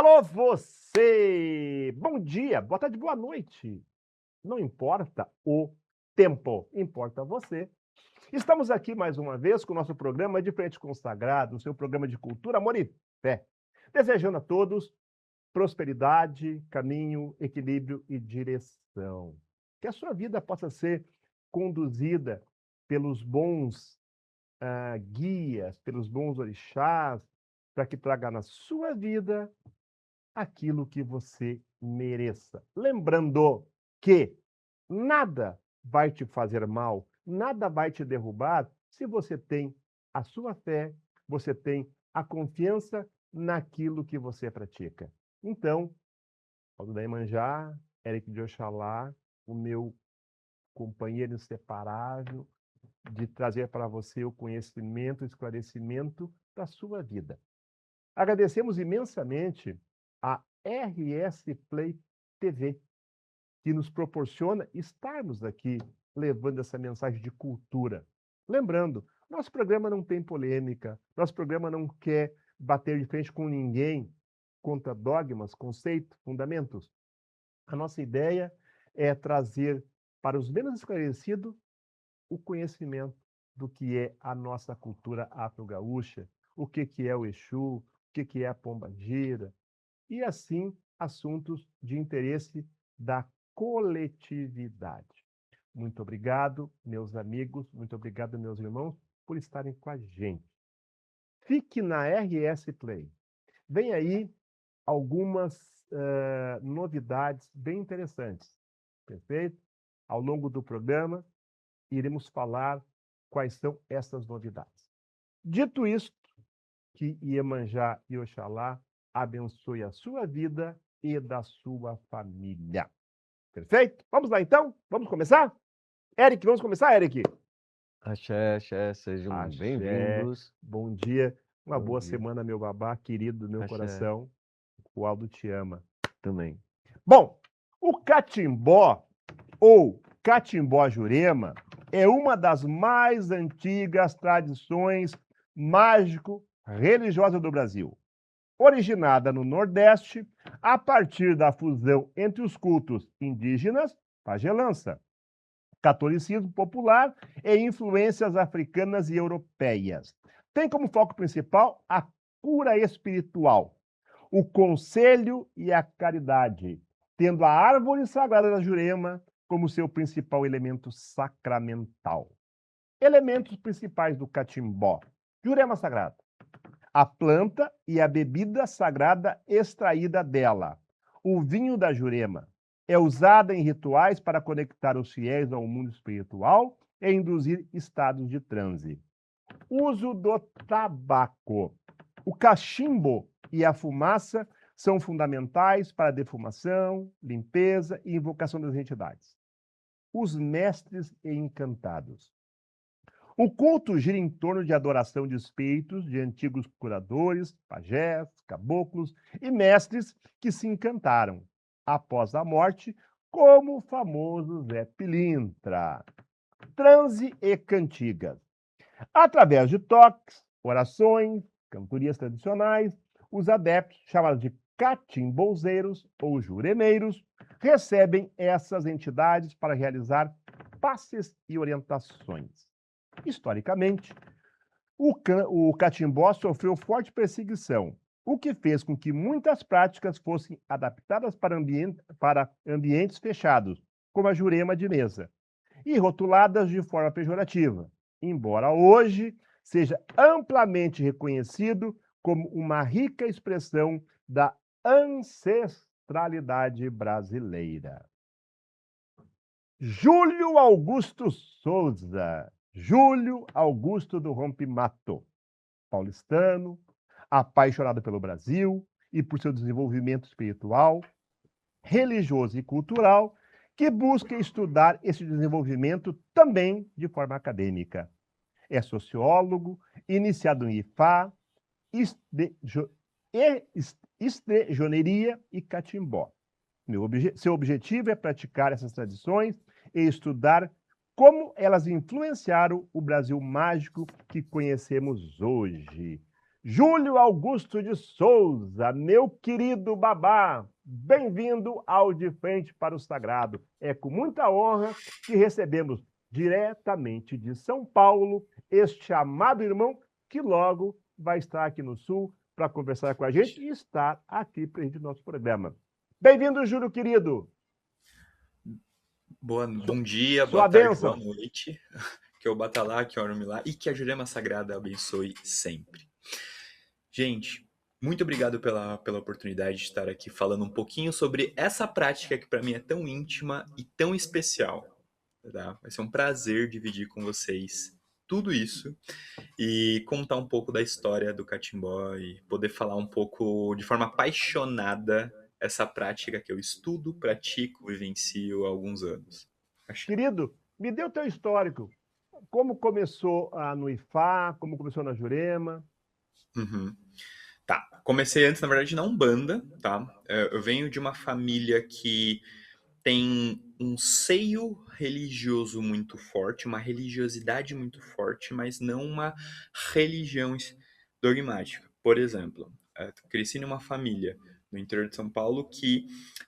Alô, você! Bom dia, boa tarde, boa noite. Não importa o tempo, importa você. Estamos aqui mais uma vez com o nosso programa De Frente com o Sagrado, o seu programa de cultura, amor e fé. Desejando a todos prosperidade, caminho, equilíbrio e direção. Que a sua vida possa ser conduzida pelos bons guias, pelos bons orixás, para que traga na sua vida aquilo que você mereça. Lembrando que nada vai te fazer mal, nada vai te derrubar se você tem a sua fé, você tem a confiança naquilo que você pratica. Então, Aldo da Iemanjá, Eric de Oxalá, o meu companheiro inseparável, de trazer para você o conhecimento, o esclarecimento da sua vida. Agradecemos imensamente a RS Play TV, que nos proporciona estarmos aqui levando essa mensagem de cultura. Lembrando, nosso programa não tem polêmica, nosso programa não quer bater de frente com ninguém contra dogmas, conceitos, fundamentos. A nossa ideia é trazer para os menos esclarecidos o conhecimento do que é a nossa cultura afro-gaúcha, o que é o Exu, o que é a pombagira, e assim assuntos de interesse da coletividade. Muito obrigado, meus amigos, muito obrigado, meus irmãos, por estarem com a gente. Fique na RS Play. Vem aí algumas novidades bem interessantes, perfeito? Ao longo do programa, iremos falar quais são essas novidades. Dito isto, que Iemanjá e Oxalá abençoe a sua vida e da sua família. Perfeito? Vamos lá então? Vamos começar? Eric, vamos começar, Eric? Axé, axé, sejam Axé, bem-vindos. bom dia, uma Bom boa dia. semana, meu babá, querido do meu Axé, coração. O Aldo te ama. também. Bom, o catimbó ou catimbó Jurema é uma das mais antigas tradições mágico-religiosas do Brasil. Originada no Nordeste, a partir da fusão entre os cultos indígenas, pagelança, catolicismo popular e influências africanas e europeias. Tem como foco principal a cura espiritual, o conselho e a caridade, tendo a árvore sagrada da Jurema como seu principal elemento sacramental. Elementos principais do catimbó. Jurema sagrada. A planta e a bebida sagrada extraída dela. O vinho da Jurema é usada em rituais para conectar os fiéis ao mundo espiritual e induzir estados de transe. Uso do tabaco. O cachimbo e a fumaça são fundamentais para a defumação, limpeza e invocação das entidades. Os mestres e encantados. O culto gira em torno de adoração de espíritos de antigos curadores, pajés, caboclos e mestres que se encantaram após a morte, como o famoso Zé Pilintra. Transe e cantigas. Através de toques, orações, cantorias tradicionais, os adeptos, chamados de catimbolzeiros ou juremeiros, recebem essas entidades para realizar passes e orientações. Historicamente, o catimbó sofreu forte perseguição, o que fez com que muitas práticas fossem adaptadas para ambientes fechados, como a jurema de mesa, e rotuladas de forma pejorativa, embora hoje seja amplamente reconhecido como uma rica expressão da ancestralidade brasileira. Júlio Augusto Souza, Júlio Augusto do Rompimato, paulistano, apaixonado pelo Brasil e por seu desenvolvimento espiritual, religioso e cultural, que busca estudar esse desenvolvimento também de forma acadêmica. É sociólogo, iniciado em IFA, estrejoneria e catimbó. Seu objetivo é praticar essas tradições e estudar como elas influenciaram o Brasil mágico que conhecemos hoje. Júlio Augusto de Souza, meu querido babá, bem-vindo ao De Frente para o Sagrado. É com muita honra que recebemos diretamente de São Paulo este amado irmão que logo vai estar aqui no Sul para conversar com a gente e estar aqui presente no nosso programa. Bem-vindo, Júlio, querido. Bom dia, Sua boa tarde, boa bênção. noite. Que eu bata lá, que eu orme lá e que a Jurema Sagrada abençoe sempre. Gente, muito obrigado pela oportunidade de estar aqui falando um pouquinho sobre essa prática que para mim é tão íntima e tão especial. Tá? Vai ser um prazer dividir com vocês tudo isso e contar um pouco da história do catimbó e poder falar um pouco de forma apaixonada essa prática que eu estudo, pratico, vivencio há alguns anos. Querido, me dê o teu histórico. Como começou no Ifá, como começou na Jurema? Uhum. Tá, comecei antes, na verdade, na Umbanda, tá? Eu venho de uma família que tem um seio religioso muito forte, uma religiosidade muito forte, mas não uma religião dogmática. Por exemplo, cresci numa família no interior de São Paulo que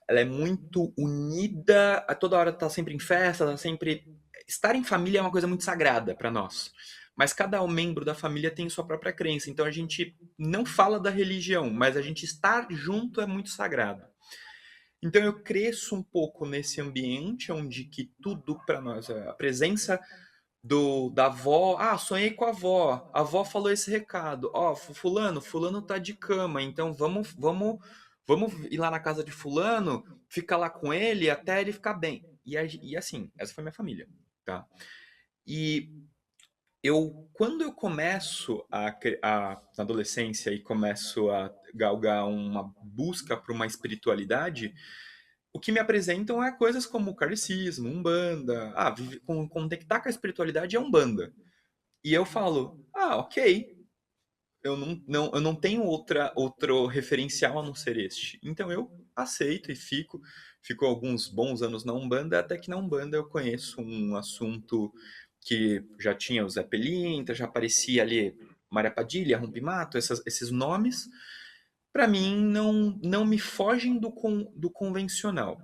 ela é muito unida, a toda hora tá sempre em festa, tá sempre... Estar em família é uma coisa muito sagrada para nós. Mas cada membro da família tem sua própria crença, então a gente não fala da religião, mas a gente estar junto é muito sagrado. Então eu cresço um pouco nesse ambiente onde que tudo para nós, a presença da avó, sonhei com a avó falou esse recado, fulano tá de cama, então vamos ir lá na casa de fulano, ficar lá com ele até ele ficar bem. E assim, essa foi minha família, tá? E quando eu começo na adolescência e começo a galgar uma busca por uma espiritualidade, o que me apresentam é coisas como kardecismo, umbanda, conectar com a espiritualidade é umbanda. E eu falo, ok, eu não tenho outro referencial a não ser este. Então eu aceito e fico alguns bons anos na umbanda, até que na umbanda eu conheço um assunto que já tinha o Zé Pelintra, já aparecia ali Maria Padilha, Rompimato, esses nomes, para mim não me fogem do convencional.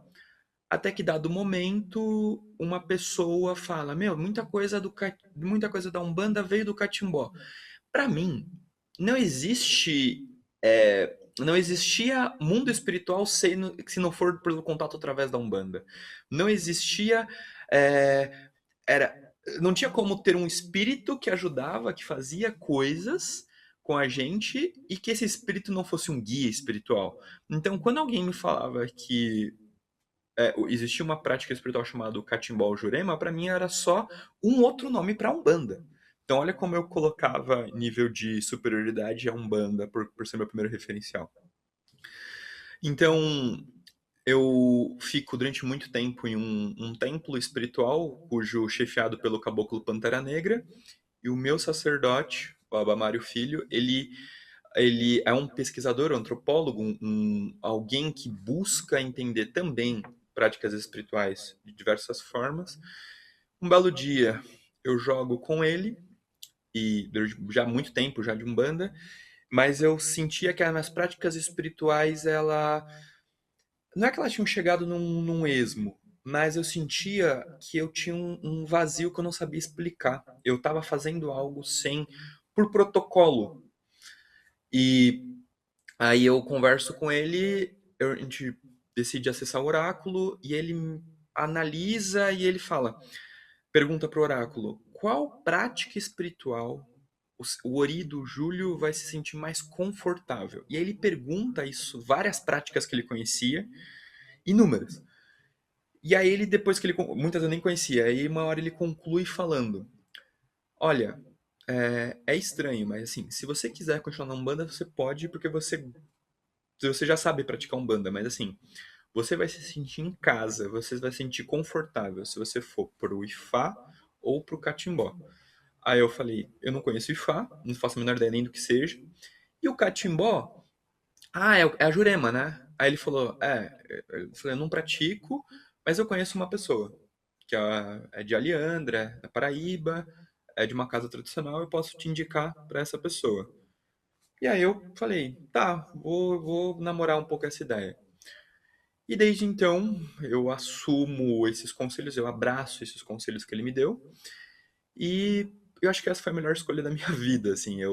Até que dado momento, uma pessoa fala: Meu, muita coisa da Umbanda veio do catimbó. Para mim, não existe. Não existia mundo espiritual se não for pelo contato através da Umbanda. Não existia. é, era, não tinha como ter um espírito que ajudava, que fazia coisas com a gente e que esse espírito não fosse um guia espiritual. Então, quando alguém me falava que existia uma prática espiritual chamada Catimbó Jurema, para mim era só um outro nome para Umbanda. Então, olha como eu colocava nível de superioridade a Umbanda por ser meu primeiro referencial. Então, eu fico durante muito tempo em um templo espiritual, cujo chefiado pelo caboclo Pantera Negra, e o meu sacerdote, o Abamário Filho, ele é um pesquisador, um antropólogo, alguém que busca entender também práticas espirituais de diversas formas. Um belo dia, eu jogo com ele, e já há muito tempo, já de Umbanda, mas eu sentia que as minhas práticas espirituais, não é que elas tinham chegado num esmo, mas eu sentia que eu tinha um vazio que eu não sabia explicar. Eu estava fazendo algo por protocolo. E aí eu converso com ele, a gente decide acessar o oráculo e ele analisa e ele pergunta para o oráculo, qual prática espiritual o Ori do Júlio vai se sentir mais confortável? E aí ele pergunta isso, várias práticas que ele conhecia, inúmeras. E aí ele, depois que muitas eu nem conhecia, aí uma hora ele conclui falando, olha, é estranho, mas assim, se você quiser continuar na Umbanda, você pode, porque você já sabe praticar Umbanda, mas assim, você vai se sentir em casa, você vai se sentir confortável se você for pro Ifá ou pro Catimbó. Aí eu falei, eu não conheço o Ifá, não faço a menor ideia nem do que seja. E o Catimbó, é a Jurema, né? Aí ele falou, eu falei, eu não pratico, mas eu conheço uma pessoa, que é de Aliandra, da Paraíba, é de uma casa tradicional, eu posso te indicar para essa pessoa. E aí eu falei, tá, vou namorar um pouco essa ideia. E desde então eu assumo esses conselhos, eu abraço esses conselhos que ele me deu. E eu acho que essa foi a melhor escolha da minha vida, assim, em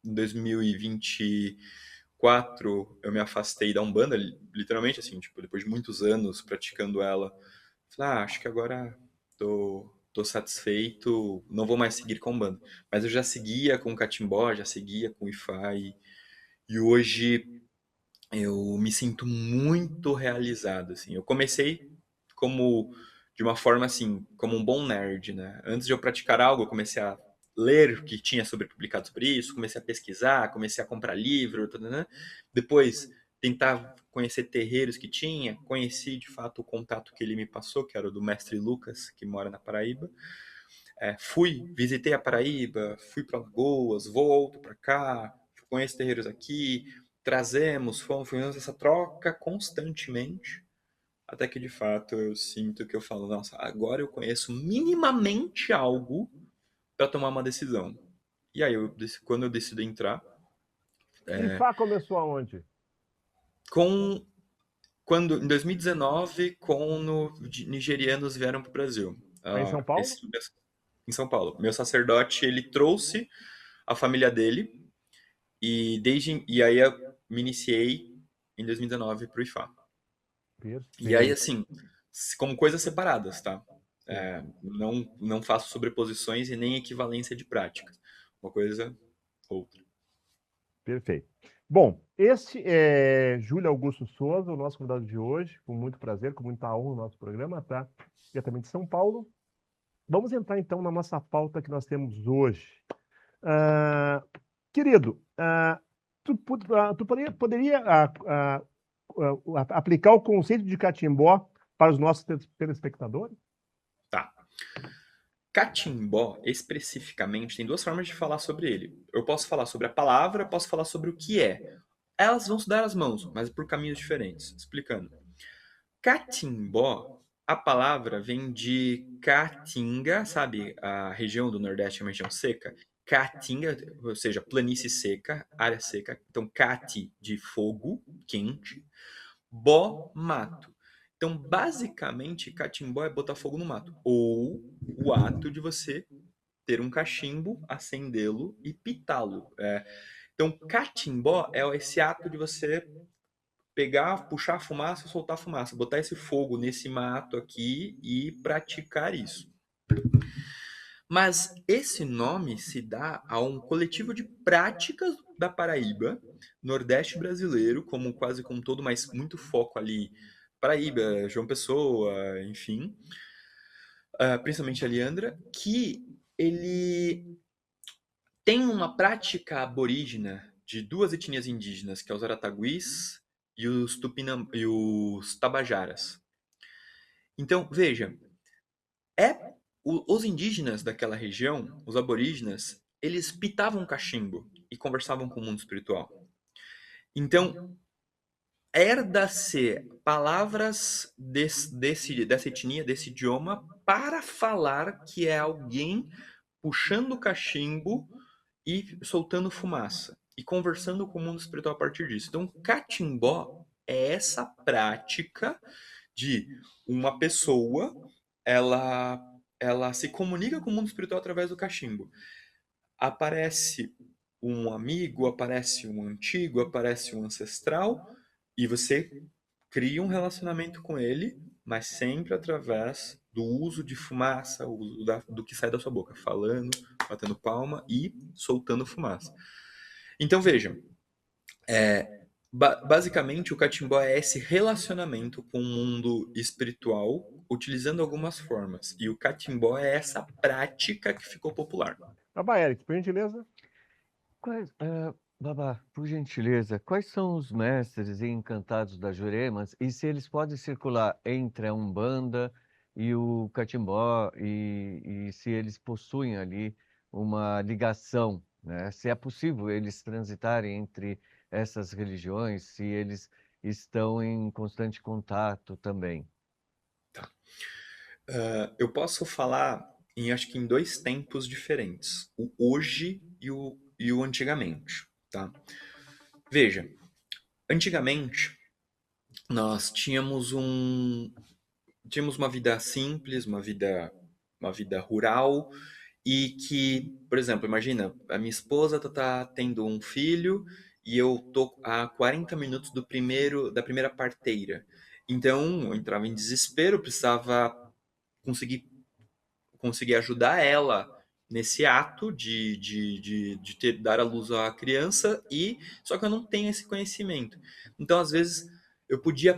2024 eu me afastei da Umbanda, literalmente assim, tipo, depois de muitos anos praticando ela, falei, acho que agora tô satisfeito, não vou mais seguir com a Umbanda. Mas eu já seguia com o Catimbó, já seguia com o Ifá e hoje eu me sinto muito realizado, assim. Eu comecei como de uma forma assim, como um bom nerd, né? Antes de eu praticar algo, eu comecei a ler o que tinha sobre publicado sobre isso, comecei a pesquisar, comecei a comprar livro, né? Depois tentar conhecer terreiros que tinha, conheci de fato o contato que ele me passou, que era o do mestre Lucas, que mora na Paraíba. Visitei a Paraíba, fui para Lagoas, volto para cá, conheço terreiros aqui, fomos essa troca constantemente, até que de fato eu sinto que eu falo, nossa, agora eu conheço minimamente algo para tomar uma decisão. E aí, quando eu decido entrar, E é, Fá começou aonde? com quando em 2019, quando nigerianos vieram para o Brasil. Aí em São Paulo? Em São Paulo. Meu sacerdote, ele trouxe a família dele e aí eu me iniciei em 2019 pro IFA. E aí, Perfeito. assim, como coisas separadas, tá? Sim. Não faço sobreposições e nem equivalência de práticas. Uma coisa, outra. Perfeito. Bom, este é Júlio Augusto Souza, o nosso convidado de hoje, com muito prazer, com muita honra no nosso programa, tá? Diretamente de São Paulo. Vamos entrar então na nossa pauta que nós temos hoje. Ah, querido, tu poderia aplicar o conceito de catimbó para os nossos telespectadores? Tá. Catimbó, especificamente, tem duas formas de falar sobre ele. Eu posso falar sobre a palavra, posso falar sobre o que é. Elas vão se dar as mãos, mas por caminhos diferentes. Explicando. Catimbó, a palavra vem de Caatinga, sabe? A região do Nordeste é uma região seca. Caatinga, ou seja, planície seca, área seca. Então, cati, de fogo, quente. Bó, mato. Então, basicamente, catimbó é botar fogo no mato. Ou o ato de você ter um cachimbo, acendê-lo e pitá-lo. Então, catimbó é esse ato de você pegar, puxar a fumaça, soltar a fumaça, botar esse fogo nesse mato aqui e praticar isso. Mas esse nome se dá a um coletivo de práticas da Paraíba, Nordeste brasileiro, como quase como todo, mas muito foco ali, Paraíba, João Pessoa, enfim, principalmente a Leandra, que ele tem uma prática aborígena de duas etnias indígenas, que é os Arataguis e e os Tabajaras. Então, veja, os indígenas daquela região, os aborígenas, eles pitavam cachimbo e conversavam com o mundo espiritual. Então, herda-se palavras dessa etnia, desse idioma, para falar que é alguém puxando cachimbo e soltando fumaça e conversando com o mundo espiritual a partir disso. Então, catimbó é essa prática de uma pessoa, ela ela se comunica com o mundo espiritual através do cachimbo. Aparece um amigo, aparece um antigo, aparece um ancestral e você cria um relacionamento com ele, mas sempre através do uso de fumaça, o uso do que sai da sua boca, falando, batendo palma e soltando fumaça. Então vejam, basicamente o catimbó é esse relacionamento com o mundo espiritual, utilizando algumas formas. E o catimbó é essa prática que ficou popular. Eric, por gentileza. Babá, por gentileza, quais são os mestres e encantados da Juremas e se eles podem circular entre a Umbanda e o Catimbó e se eles possuem ali uma ligação, né? Se é possível eles transitarem entre essas religiões, se eles estão em constante contato também. Eu posso falar acho que em dois tempos diferentes, o hoje e o antigamente. tá? Veja, antigamente nós tínhamos uma vida simples, uma vida rural, e que, por exemplo, imagina, a minha esposa tá tendo um filho e eu tô a 40 minutos da primeira parteira. Então, eu entrava em desespero, precisava conseguir, conseguir ajudar ela nesse ato de dar à luz à criança, e só que eu não tenho esse conhecimento. Então, às vezes, eu podia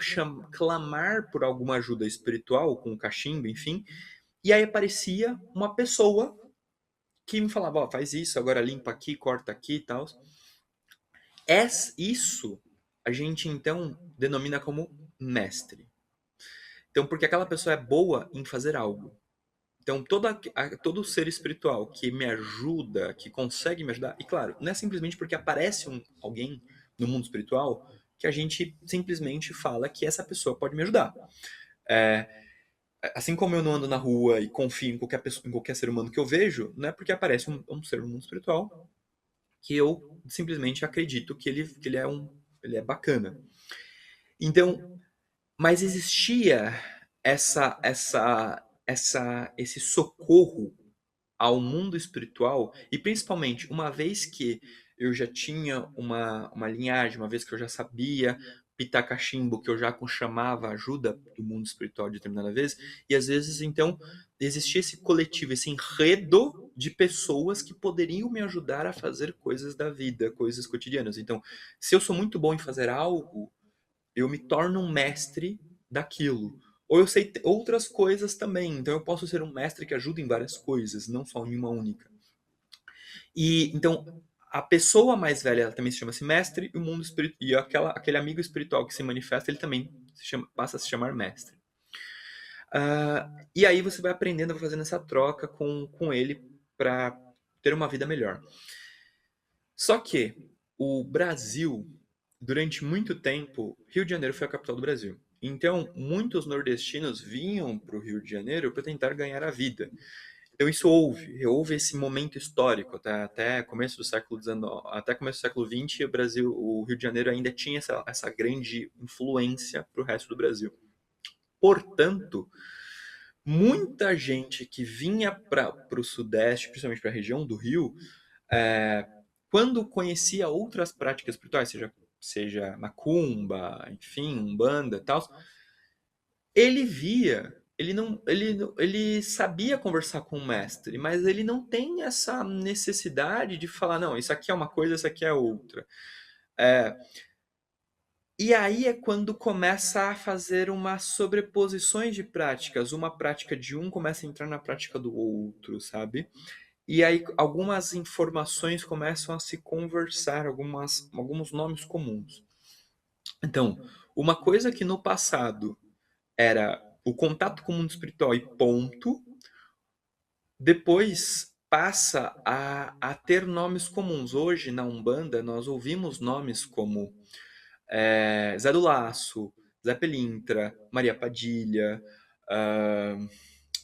clamar por alguma ajuda espiritual, com o cachimbo, enfim, e aí aparecia uma pessoa que me falava, ó, faz isso, agora limpa aqui, corta aqui e tal. Isso a gente então denomina como mestre. Então, porque aquela pessoa é boa em fazer algo. Então, todo ser espiritual que me ajuda, que consegue me ajudar, e claro, não é simplesmente porque aparece alguém no mundo espiritual que a gente simplesmente fala que essa pessoa pode me ajudar. É, assim como eu não ando na rua e confio em qualquer pessoa, em qualquer ser humano que eu vejo, não é porque aparece um ser no mundo espiritual que eu simplesmente acredito que ele é bacana. Então, mas existia esse socorro ao mundo espiritual, e principalmente uma vez que eu já tinha uma linhagem, uma vez que eu já sabia pitar cachimbo, que eu já chamava ajuda do mundo espiritual de determinada vez, e às vezes então existia esse coletivo, esse enredo de pessoas que poderiam me ajudar a fazer coisas da vida, coisas cotidianas. Então, se eu sou muito bom em fazer algo, eu me torno um mestre daquilo. Ou eu sei outras coisas também, então eu posso ser um mestre que ajuda em várias coisas, não só em uma única. E então a pessoa mais velha, ela também se chama-se mestre, e o mundo espiritual, e aquele amigo espiritual que se manifesta, ele também passa a se chamar mestre. E aí você vai aprendendo, vai fazendo essa troca com ele para ter uma vida melhor. Só que o Brasil, durante muito tempo, Rio de Janeiro foi a capital do Brasil. Então, muitos nordestinos vinham para o Rio de Janeiro para tentar ganhar a vida. Então, isso houve esse momento histórico, até começo do século XIX, até começo do século XX, o Rio de Janeiro ainda tinha essa grande influência para o resto do Brasil. Portanto, muita gente que vinha para o Sudeste, principalmente para a região do Rio, é, quando conhecia outras práticas espirituais, seja macumba, enfim, umbanda, tal, ele sabia conversar com o mestre, mas ele não tem essa necessidade de falar, não, isso aqui é uma coisa, isso aqui é outra. E aí é quando começa a fazer umas sobreposições de práticas, uma prática de um começa a entrar na prática do outro, sabe? E aí algumas informações começam a se conversar, alguns nomes comuns. Então, uma coisa que no passado era o contato com o mundo espiritual e ponto, depois passa a ter nomes comuns. Hoje, na Umbanda, nós ouvimos nomes como Zé do Laço, Zé Pelintra, Maria Padilha,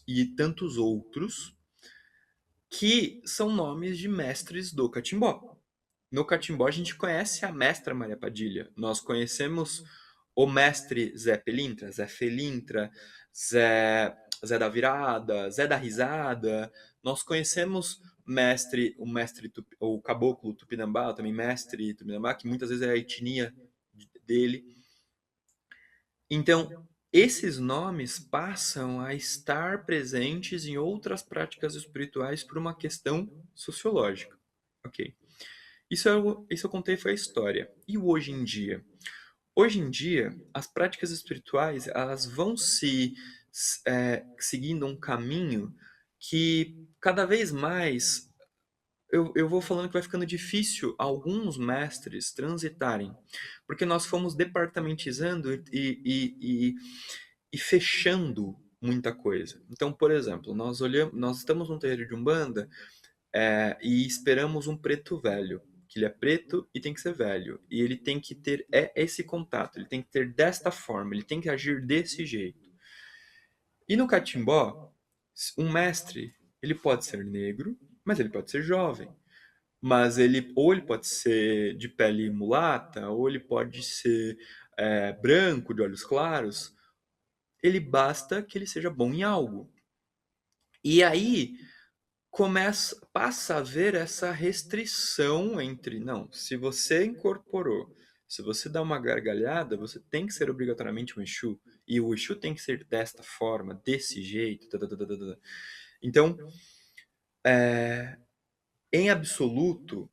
e tantos outros, que são nomes de mestres do catimbó. No catimbó a gente conhece a mestra Maria Padilha. Nós conhecemos o mestre Zé Pelintra, Zé Felintra, Zé da Virada, Zé da Risada. Nós conhecemos o caboclo Tupinambá, também mestre Tupinambá, que muitas vezes é a etnia dele. Então, esses nomes passam a estar presentes em outras práticas espirituais por uma questão sociológica. Ok. Isso eu contei foi a história. E o hoje em dia? Hoje em dia, as práticas espirituais elas vão seguindo um caminho que cada vez mais eu vou falando que vai ficando difícil alguns mestres transitarem, porque nós fomos departamentizando e fechando muita coisa. Então, por exemplo, nós estamos num terreiro de Umbanda e esperamos um preto velho, que ele é preto e tem que ser velho, e ele tem que ter esse contato, ele tem que ter desta forma, ele tem que agir desse jeito. E no catimbó, um mestre, ele pode ser negro, mas ele pode ser jovem. mas ele pode ser de pele mulata, ou ele pode ser branco, de olhos claros. Ele basta que ele seja bom em algo. E aí passa a haver essa restrição entre, não, se você incorporou, se você dá uma gargalhada, você tem que ser obrigatoriamente um Exu, e o Exu tem que ser desta forma, desse jeito, tá, tá, tá, tá, tá, tá. Então, em absoluto,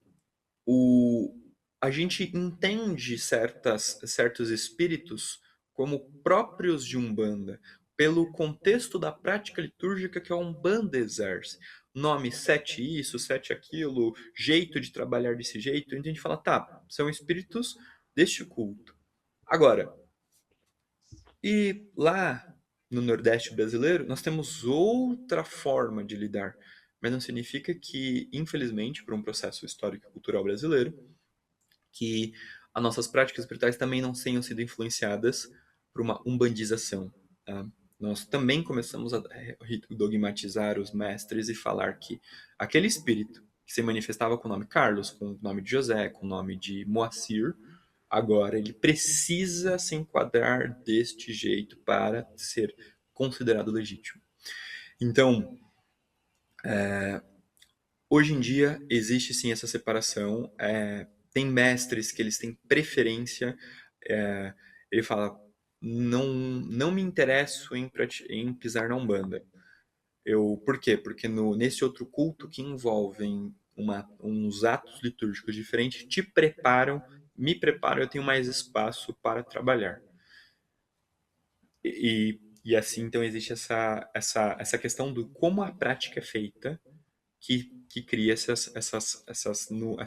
o, a gente entende certos espíritos como próprios de Umbanda, pelo contexto da prática litúrgica que a Umbanda exerce. Nome sete isso, sete aquilo, jeito de trabalhar desse jeito. Então a gente fala, tá, são espíritos deste culto. Agora, e lá no Nordeste brasileiro, nós temos outra forma de lidar. Mas não significa que, infelizmente, por um processo histórico e cultural brasileiro, que as nossas práticas espirituais também não tenham sido influenciadas por uma umbandização. Tá? Nós também começamos a dogmatizar os mestres e falar que aquele espírito que se manifestava com o nome Carlos, com o nome de José, com o nome de Moacir, agora ele precisa se enquadrar deste jeito para ser considerado legítimo. Então, hoje em dia existe sim essa separação. Tem mestres que eles têm preferência. Ele fala, não me interesso em pisar na Umbanda. Por quê? Porque nesse outro culto que envolvem uns atos litúrgicos diferentes, me preparam, eu tenho mais espaço para trabalhar. E assim, então, existe essa questão do como a prática é feita que cria essas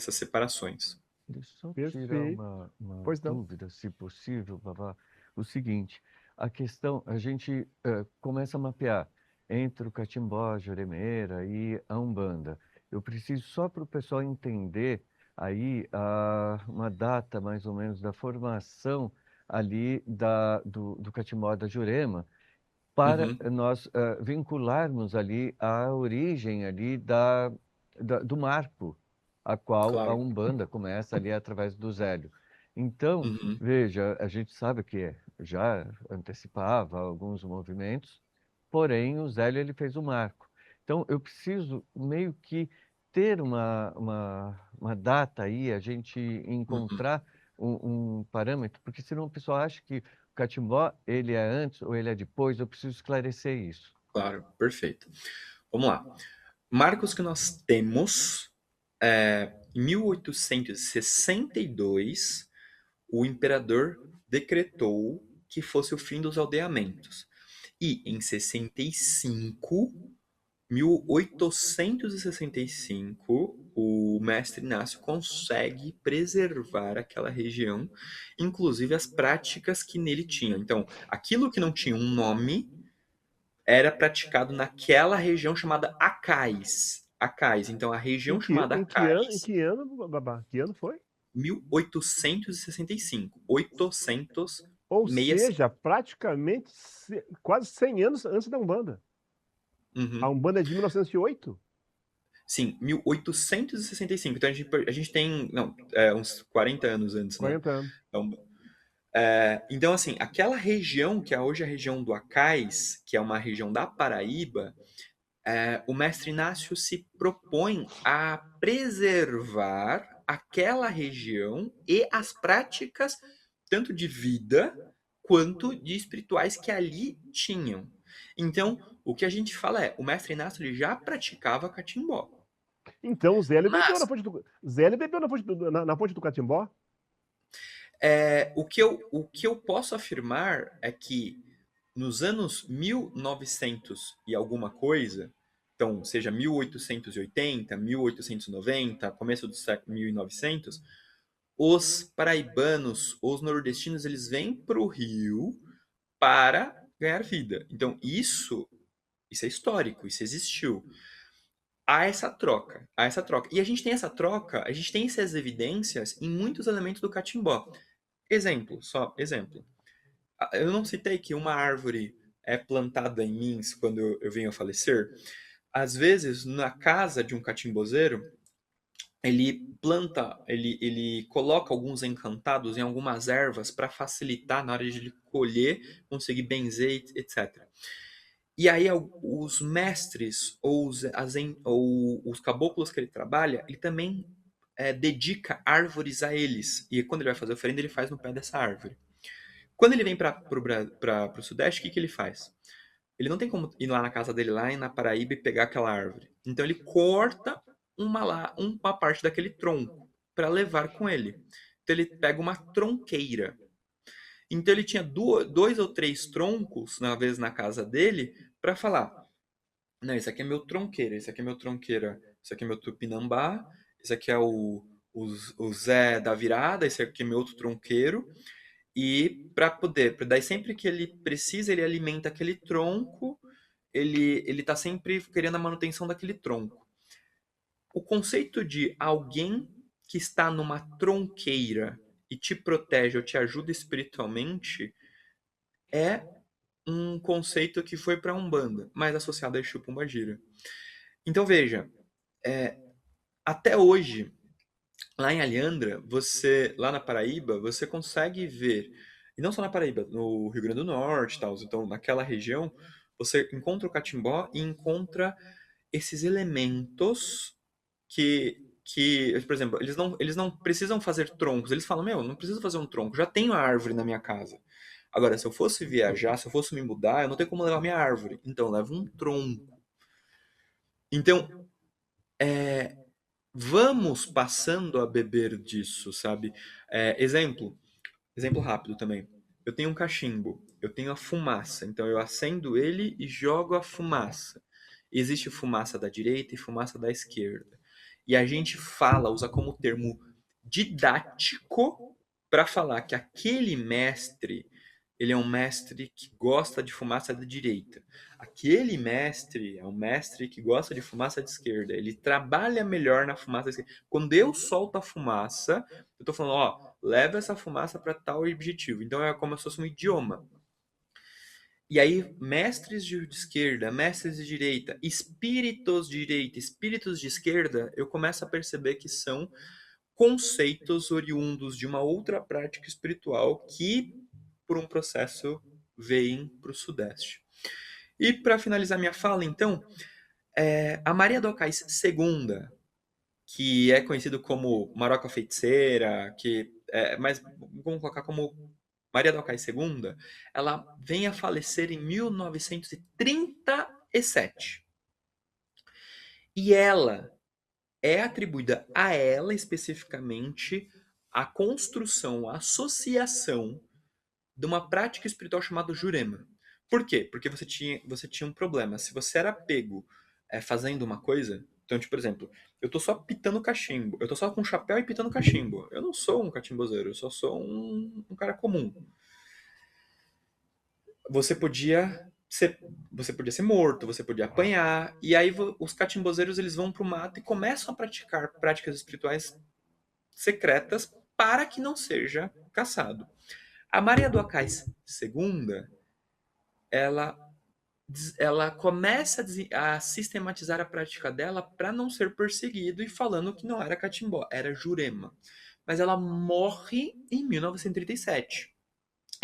separações. Deixa eu tirar Perfeito. uma Pois não. dúvida, se possível, Babá. O seguinte, a questão, a gente começa a mapear entre o Catimbó, a Juremeira e a Umbanda. Eu preciso só para o pessoal entender aí uma data mais ou menos da formação ali do Catimbó da Jurema, para Uhum, nós vincularmos ali a origem ali do marco, a qual a claro. Umbanda começa ali através do Zélio. Então, Uhum, veja, a gente sabe que já antecipava alguns movimentos, porém o Zélio ele fez o marco. Então, eu preciso meio que ter uma data aí, a gente uhum, encontrar um parâmetro, porque senão o pessoal acha que o catimbó, ele é antes ou ele é depois? Eu preciso esclarecer isso. claro, perfeito. Vamos lá. Marcos que nós temos, em 1862, o imperador decretou que fosse o fim dos aldeamentos. E em 1865, o mestre Inácio consegue preservar aquela região, inclusive as práticas que nele tinham. Então, aquilo que não tinha um nome era praticado naquela região chamada Acais. Acais. Então, a região chamada Em Acais, que ano, Babá? Que ano foi? 1865. 865. Ou seja, praticamente quase 100 anos antes da Umbanda. A Uhum. Umbanda é de 1908? Sim, 1865. Então a gente tem, não, uns 40 anos antes, né? 40 anos. Então, então, assim, aquela região que é hoje a região do Acais, que é uma região da Paraíba, o mestre Inácio se propõe a preservar aquela região e as práticas, tanto de vida quanto de espirituais que ali tinham. Então, o que a gente fala o mestre Inácio ele já praticava catimbó. Então o Zélio bebeu Mas Zélio bebeu na fonte do Catimbó? o que eu posso afirmar é que nos anos 1900 e alguma coisa, então seja 1880, 1890, começo do século 1900, os paraibanos, os nordestinos, eles vêm para o Rio para ganhar vida. Então isso é histórico, isso existiu. Há essa troca, há essa troca. E a gente tem essa troca, a gente tem essas evidências em muitos elementos do catimbó. Exemplo, só exemplo. Eu não citei que uma árvore é plantada em mim quando eu venho a falecer. Às vezes, na casa de um catimbozeiro, ele planta, ele coloca alguns encantados em algumas ervas para facilitar na hora de ele colher, conseguir benzer, etc. E aí os mestres ou os caboclos que ele trabalha, ele também dedica árvores a eles. E quando ele vai fazer oferenda, ele faz no pé dessa árvore. Quando ele vem para o Sudeste, o que ele faz? Ele não tem como ir lá na casa dele, lá na Paraíba, e pegar aquela árvore. Então ele corta uma parte daquele tronco para levar com ele. Então ele pega uma tronqueira. Então ele tinha dois ou três troncos, na vez na casa dele, para falar: não, esse aqui é meu tronqueira, esse aqui é meu tronqueira, esse aqui é meu tupinambá, esse aqui é o Zé da virada, esse aqui é meu outro tronqueiro. E daí sempre que ele precisa, ele alimenta aquele tronco, ele tá sempre querendo a manutenção daquele tronco. O conceito de alguém que está numa tronqueira e te protege ou te ajuda espiritualmente é um conceito que foi para a Umbanda, mas associado a Exu Pombagira. Então veja, até hoje, lá em Alhandra, lá na Paraíba, você consegue ver, e não só na Paraíba, no Rio Grande do Norte, tal, então naquela região, você encontra o catimbó e encontra esses elementos por exemplo, eles não precisam fazer troncos. Eles falam, meu, não preciso fazer um tronco, já tenho a árvore na minha casa. Agora, se eu fosse viajar, se eu fosse me mudar, eu não tenho como levar minha árvore. Então, eu levo um tronco. Então, vamos passando a beber disso, sabe? Exemplo rápido também. Eu tenho um cachimbo, eu tenho a fumaça. Então, eu acendo ele e jogo a fumaça. Existe fumaça da direita e fumaça da esquerda. E a gente usa como termo didático para falar que aquele mestre, ele é um mestre que gosta de fumaça da direita. Aquele mestre é um mestre que gosta de fumaça de esquerda. Ele trabalha melhor na fumaça da esquerda. Quando eu solto a fumaça, eu estou falando, ó, leva essa fumaça para tal objetivo. Então é como se fosse um idioma. E aí, mestres de esquerda, mestres de direita, espíritos de esquerda, eu começo a perceber que são conceitos oriundos de uma outra prática espiritual que, por um processo, vêm para o Sudeste. E para finalizar minha fala, então, a Maria do Cais II, que é conhecido como Maroca Feiticeira, mas vamos colocar como Maria do Cais II, ela vem a falecer em 1937. E ela é atribuída a ela especificamente a construção, a associação de uma prática espiritual chamada Jurema. Por quê? Porque você tinha um problema. Se você era pego fazendo uma coisa, então, tipo, por exemplo, eu tô só pitando cachimbo, eu tô só com chapéu e pitando cachimbo. Eu não sou um catimbozeiro, eu só sou um cara comum. Você podia ser morto, você podia apanhar, e aí os catimbozeiros eles vão pro mato e começam a praticar práticas espirituais secretas para que não seja caçado. A Maria do Acais II, ela ela começa a sistematizar a prática dela para não ser perseguido e falando que não era catimbó, era Jurema. Mas ela morre em 1937.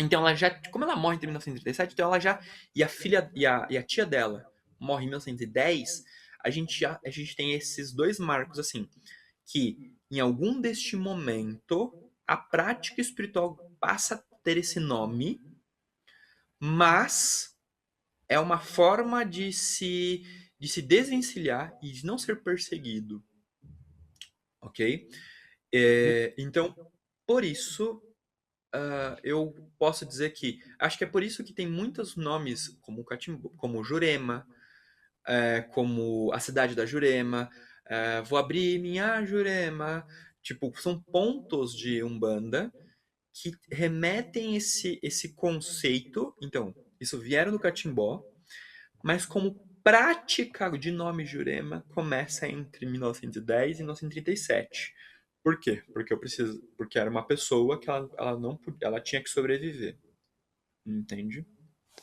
Então ela já, como ela morre em 1937, então ela já e a filha e a tia dela morre em 1910, a gente tem esses dois marcos assim, que em algum deste momento a prática espiritual passa a ter esse nome, mas é uma forma de se desvencilhar e de não ser perseguido, ok? Então, por isso, eu posso dizer que acho que é por isso que tem muitos nomes como Catimbu, como Jurema, como a cidade da Jurema, vou abrir minha Jurema, tipo, são pontos de Umbanda que remetem esse conceito. Então, isso vieram do Catimbó, mas como prática de nome Jurema começa entre 1910 e 1937. Por quê? Porque era uma pessoa que ela não ela tinha que sobreviver. Entende?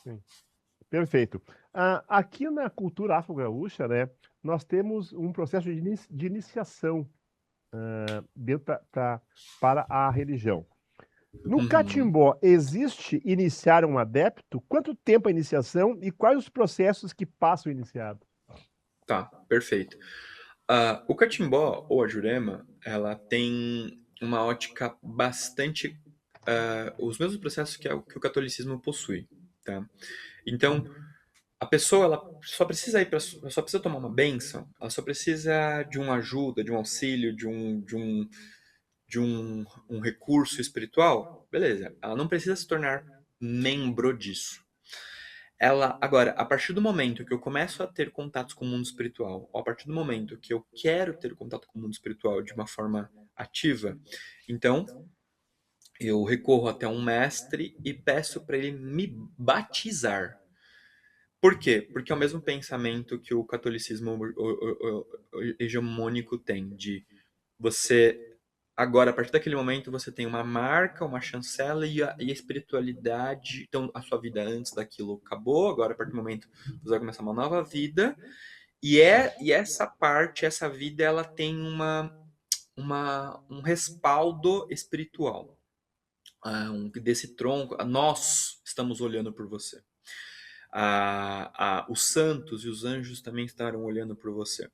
Sim. Perfeito. Aqui na cultura afro-gaúcha, né, nós temos um processo de iniciação dentro para a religião. No Uhum. catimbó, existe iniciar um adepto? Quanto tempo a iniciação e quais os processos que passa o iniciado? Tá, perfeito. O catimbó ou a Jurema, ela tem uma ótica bastante os mesmos processos que o catolicismo possui, tá? Então, a pessoa ela só precisa só precisa tomar uma bênção, ela só precisa de uma ajuda, de um auxílio, de um recurso espiritual, beleza? Ela não precisa se tornar membro disso. Agora, a partir do momento que eu começo a ter contatos com o mundo espiritual, ou a partir do momento que eu quero ter contato com o mundo espiritual de uma forma ativa, então eu recorro até um mestre e peço para ele me batizar. Por quê? Porque é o mesmo pensamento que o catolicismo hegemônico tem, de você agora, a partir daquele momento, você tem uma marca, uma chancela e a espiritualidade. Então, a sua vida antes daquilo acabou, agora, a partir do momento, você vai começar uma nova vida. E essa parte, essa vida, ela tem um respaldo espiritual. Desse tronco, nós estamos olhando por você. Os santos e os anjos também estarão olhando por você.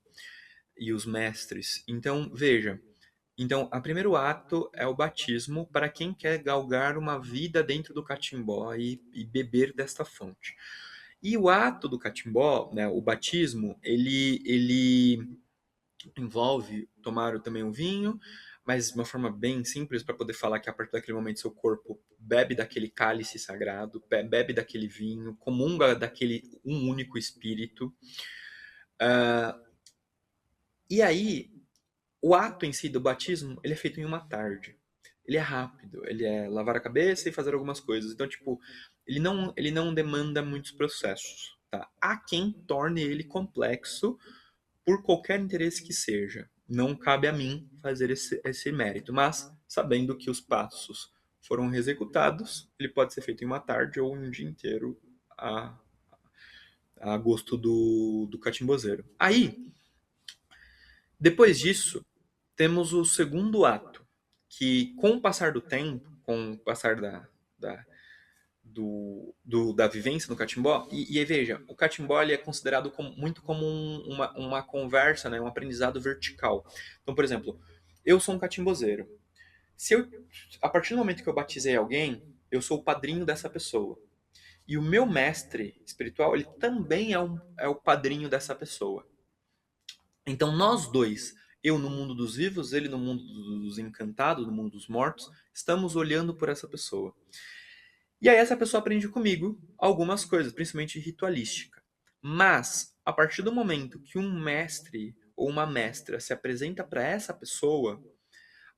E os mestres. Então, veja. Então, o primeiro ato é o batismo para quem quer galgar uma vida dentro do catimbó e beber desta fonte. E o ato do catimbó, né, o batismo, ele envolve tomar também um vinho, mas de uma forma bem simples para poder falar que a partir daquele momento seu corpo bebe daquele cálice sagrado, bebe daquele vinho, comunga daquele um único espírito. E aí, o ato em si do batismo, ele é feito em uma tarde. Ele é rápido, ele é lavar a cabeça e fazer algumas coisas. Então, tipo, ele não demanda muitos processos, tá? Há quem torne ele complexo por qualquer interesse que seja. Não cabe a mim fazer esse mérito, mas sabendo que os passos foram executados, ele pode ser feito em uma tarde ou em um dia inteiro a, a gosto do catimbozeiro. Aí, depois disso, temos o segundo ato, que com o passar do tempo, com o passar da vivência no catimbó, e aí veja, o catimbó ele é considerado muito como uma conversa, né, um aprendizado vertical. Então, por exemplo, eu sou um catimbozeiro. A partir do momento que eu batizei alguém, eu sou o padrinho dessa pessoa. E o meu mestre espiritual, ele também é o padrinho dessa pessoa. Então nós dois, eu no mundo dos vivos, ele no mundo dos encantados, no mundo dos mortos, estamos olhando por essa pessoa. E aí essa pessoa aprende comigo algumas coisas, principalmente ritualística. Mas a partir do momento que um mestre ou uma mestra se apresenta para essa pessoa,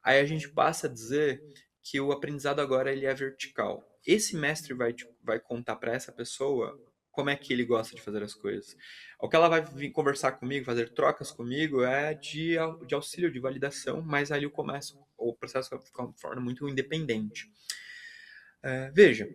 aí a gente passa a dizer que o aprendizado agora ele é vertical. Esse mestre vai contar para essa pessoa como é que ele gosta de fazer as coisas. O que ela vai vir conversar comigo, fazer trocas comigo, é de auxílio, de validação, mas aí o processo fica de forma muito independente. Veja,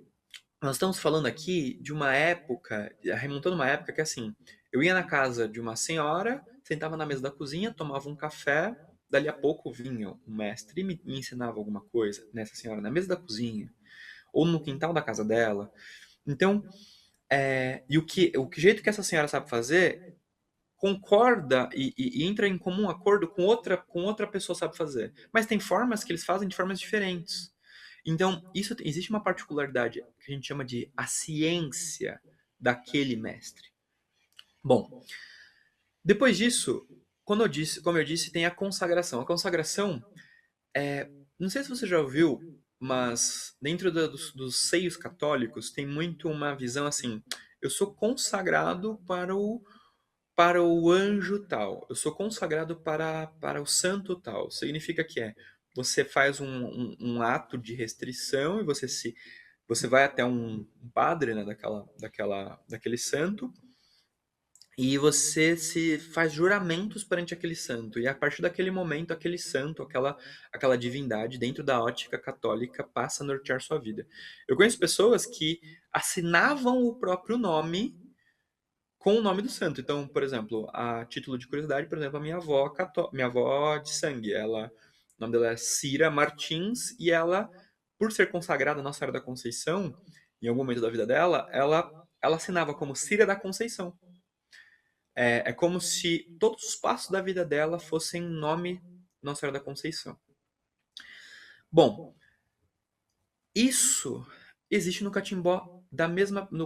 nós estamos falando aqui de uma época, remontando uma época que assim, eu ia na casa de uma senhora, sentava na mesa da cozinha, tomava um café, dali a pouco vinha um mestre e me ensinava alguma coisa, nessa senhora, na mesa da cozinha, ou no quintal da casa dela. Então, e o jeito que essa senhora sabe fazer concorda e entra em comum acordo com outra pessoa sabe fazer. Mas tem formas que eles fazem de formas diferentes. Então, existe uma particularidade que a gente chama de a ciência daquele mestre. Bom, depois disso, como eu disse, tem a consagração. A consagração, não sei se você já ouviu, mas dentro dos seios católicos tem muito uma visão assim, eu sou consagrado para o anjo tal, eu sou consagrado para o santo tal. Significa que você faz um ato de restrição e você vai até um padre, né, daquele santo, e você se faz juramentos perante aquele santo. E a partir daquele momento, aquele santo, aquela divindade, dentro da ótica católica, passa a nortear sua vida. Eu conheço pessoas que assinavam o próprio nome com o nome do santo. Então, por exemplo, a título de curiosidade, por exemplo, a minha avó de sangue, ela O nome dela é Cira Martins, e ela, por ser consagrada à Nossa Senhora da Conceição, em algum momento da vida dela, ela assinava como Cira da Conceição. É como se todos os passos da vida dela fossem em nome de Nossa Senhora da Conceição. Bom, isso existe no catimbó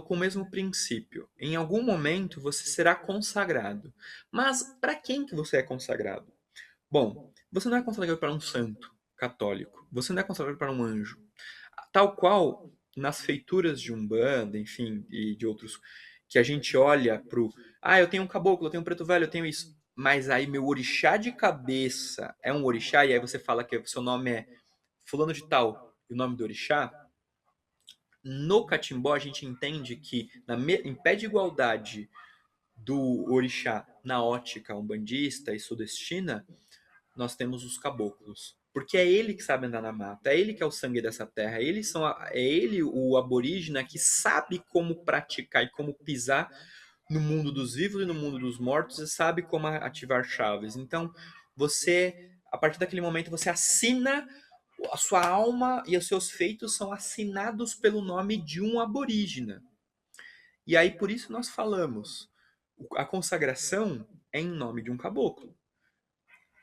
com o mesmo princípio. Em algum momento você será consagrado. Mas para quem que você é consagrado? Bom, você não é consagrado para um santo católico. Você não é consagrado para um anjo. Tal qual nas feituras de Umbanda, enfim, e de outros, que a gente olha pro... eu tenho um caboclo, eu tenho um preto velho, eu tenho isso. Mas aí meu orixá de cabeça é um orixá, e aí você fala que o seu nome é fulano de tal, e o nome do orixá. No catimbó a gente entende que em pé de igualdade do orixá na ótica umbandista e sudestina, nós temos os caboclos. Porque é ele que sabe andar na mata, é ele que é o sangue dessa terra, é ele o aborígena que sabe como praticar e como pisar no mundo dos vivos e no mundo dos mortos e sabe como ativar chaves. Então, a partir daquele momento, você assina, a sua alma e os seus feitos são assinados pelo nome de um aborígena. E aí, por isso nós falamos, a consagração é em nome de um caboclo.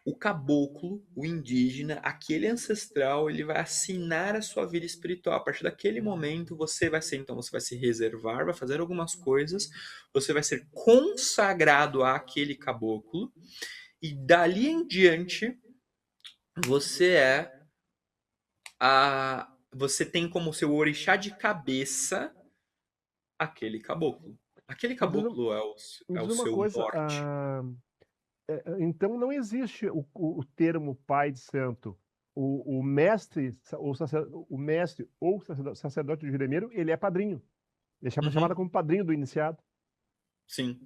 O caboclo, o indígena, aquele ancestral, ele vai assinar a sua vida espiritual. A partir daquele momento, você vai se reservar, vai fazer algumas coisas, você vai ser consagrado àquele caboclo, e dali em diante, você tem como seu orixá de cabeça aquele caboclo. Aquele caboclo Me é diz o uma seu coisa, norte. então não existe o termo pai de santo. O mestre, o mestre ou sacerdote do juremeiro, ele é padrinho. Ele é chamado como padrinho do iniciado. Sim.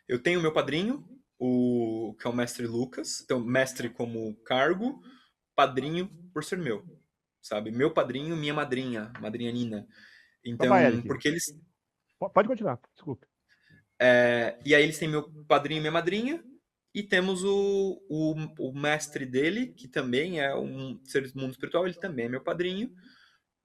Eu tenho meu padrinho, que é o mestre Lucas. Então, mestre como cargo, padrinho por ser meu. Sabe? Meu padrinho, minha madrinha Nina. Tá, Então, Eric. porque eles. Pode continuar, desculpa. E aí eles têm meu padrinho e minha madrinha. E temos o mestre dele, que também é um ser do mundo espiritual, ele também é meu padrinho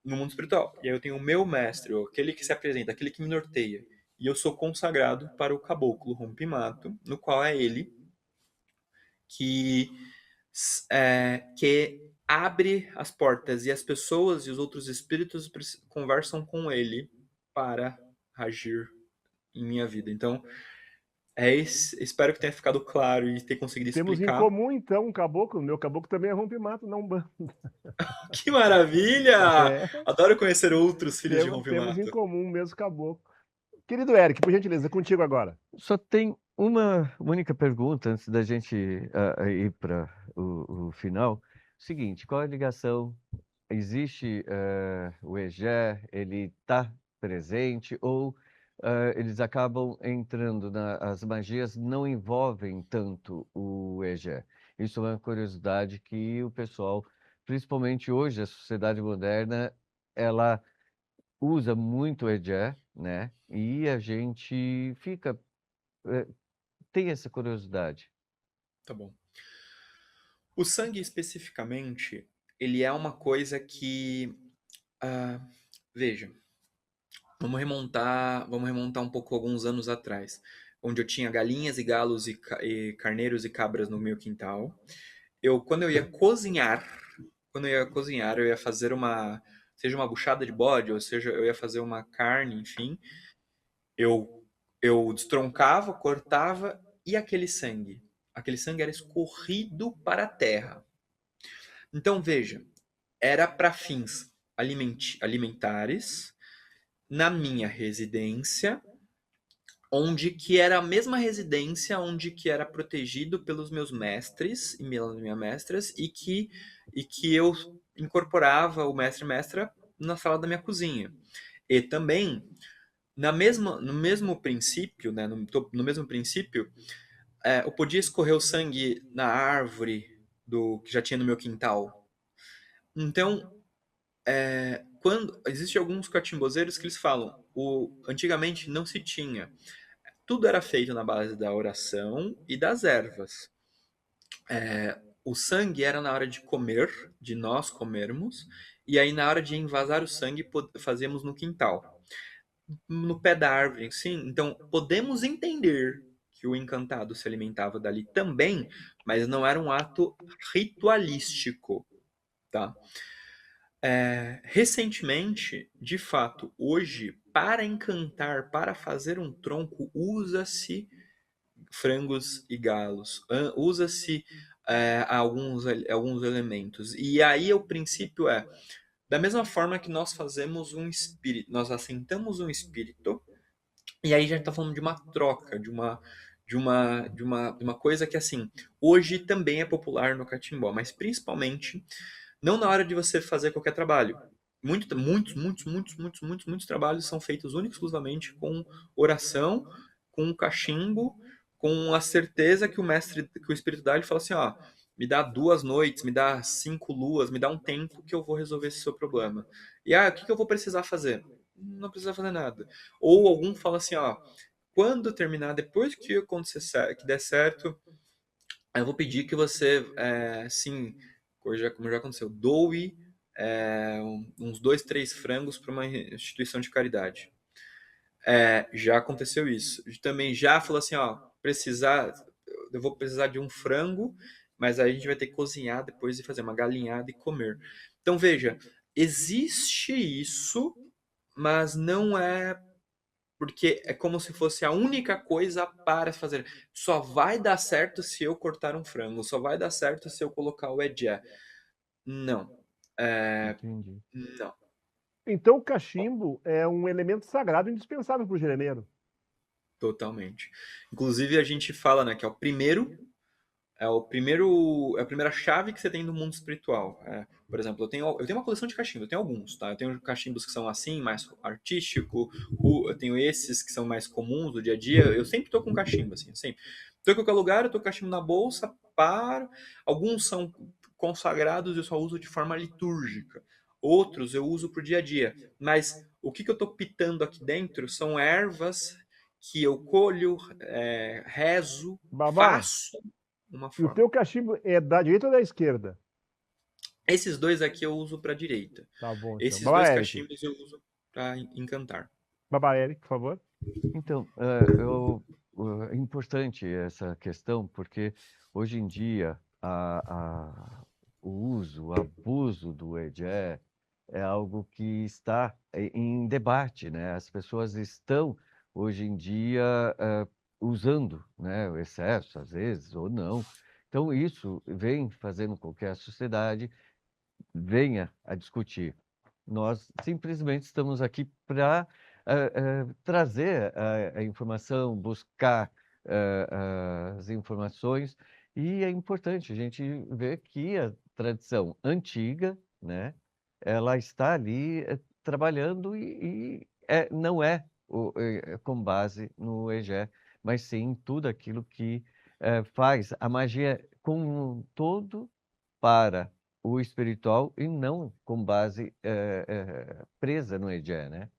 no mundo espiritual. E aí eu tenho o meu mestre, aquele que se apresenta, aquele que me norteia. E eu sou consagrado para o caboclo rompimato, no qual é ele que, que abre as portas, e as pessoas e os outros espíritos conversam com ele para agir em minha vida. Então, espero que tenha ficado claro e ter conseguido Temos em explicar. comum, então, um caboclo. Meu caboclo também é rompe-mato, não banda. Que maravilha! É, Adoro conhecer outros filhos de temos em rompimato. comum o mesmo caboclo. Querido Eric, por gentileza, contigo agora. Só tem uma única pergunta antes da gente ir para o final. Seguinte, qual é a ligação? Existe o EGÉ, ele está presente ou eles acabam entrando as magias não envolvem tanto o EGÉ? Isso é uma curiosidade que o pessoal, principalmente hoje, a sociedade moderna, ela usa muito o EGÉ, né? E a gente tem essa curiosidade. Tá bom. O sangue, especificamente, ele é uma coisa que... veja, vamos remontar um pouco alguns anos atrás, onde eu tinha galinhas e galos e carneiros e cabras no meu quintal. Quando eu ia cozinhar, eu ia fazer seja uma buchada de bode, ou seja, eu ia fazer uma carne, enfim, eu destroncava, cortava, e aquele sangue era escorrido para a terra. Então, veja, era para fins alimentares, na minha residência, onde que era a mesma residência onde que era protegido pelos meus mestres e minhas mestras, e que eu incorporava o mestre e mestra na sala da minha cozinha. E também, no mesmo princípio, né, no mesmo princípio, eu podia escorrer o sangue na árvore que já tinha no meu quintal. Então, quando existem alguns catimbozeiros que eles falam, antigamente não se tinha. Tudo era feito na base da oração e das ervas. o sangue era na hora de comer, de nós comermos, e aí na hora de envasar o sangue fazíamos no quintal, no pé da árvore, sim. Então podemos entender que o encantado se alimentava dali também, mas não era um ato ritualístico, tá? Recentemente, de fato, hoje, para encantar, para fazer um tronco, usa-se frangos e galos, usa-se alguns elementos. E aí o princípio é, da mesma forma que nós fazemos um espírito, nós assentamos um espírito, e aí já está falando de uma troca, de uma coisa que, assim, hoje também é popular no catimbó, mas principalmente não na hora de você fazer qualquer trabalho. Muitos trabalhos são feitos única e exclusivamente com oração, com cachimbo, com a certeza que o mestre, que o espírito dá, ele fala assim, ó, me dá 2 noites, me dá 5 luas, me dá um tempo que eu vou resolver esse seu problema. E o que eu vou precisar fazer? Não precisa fazer nada. Ou algum fala assim, ó, quando terminar, depois que acontecer, que der certo, eu vou pedir que você, sim, como já aconteceu, doe uns 2, 3 frangos para uma instituição de caridade. Já aconteceu isso. Também já falou assim, ó, eu vou precisar de um frango, mas aí a gente vai ter que cozinhar depois e fazer uma galinhada e comer. Então veja, existe isso, mas não é porque é como se fosse a única coisa para fazer. Só vai dar certo se eu cortar um frango, só vai dar certo se eu colocar o edé. Não. Entendi. Não. Então, o cachimbo é um elemento sagrado indispensável para o jeremeiro. Totalmente. Inclusive, a gente fala, né, que é a primeira chave que você tem no mundo espiritual. Por exemplo, eu tenho uma coleção de cachimbos, eu tenho alguns, tá? Eu tenho cachimbos que são assim, mais artístico, eu tenho esses que são mais comuns do dia a dia. Eu sempre tô com cachimbo, assim, sempre. Tô em qualquer lugar, eu tô com cachimbo na bolsa, paro. Alguns são consagrados e eu só uso de forma litúrgica. Outros eu uso pro dia a dia. Mas o que eu tô pitando aqui dentro são ervas que eu colho, rezo, Babá, faço uma e o forma. teu cachimbo é da direita ou da esquerda? Esses dois aqui eu uso para direita. Tá bom, então. Esses Babá dois Eric. cachimbos eu uso para encantar. Babá Eric, por favor. Então, é importante essa questão, porque hoje em dia o uso, o abuso do EGE é algo que está em debate, né? As pessoas estão, hoje em dia, usando, né, o excesso, às vezes, ou não. Então, isso vem fazendo com que a sociedade venha a discutir. Nós simplesmente estamos aqui para trazer a informação, buscar as informações, e é importante a gente ver que a tradição antiga, né, ela está ali trabalhando e não é com base no EGE, mas sim em tudo aquilo que faz a magia como um todo para o espiritual e não com base presa no EGE, né?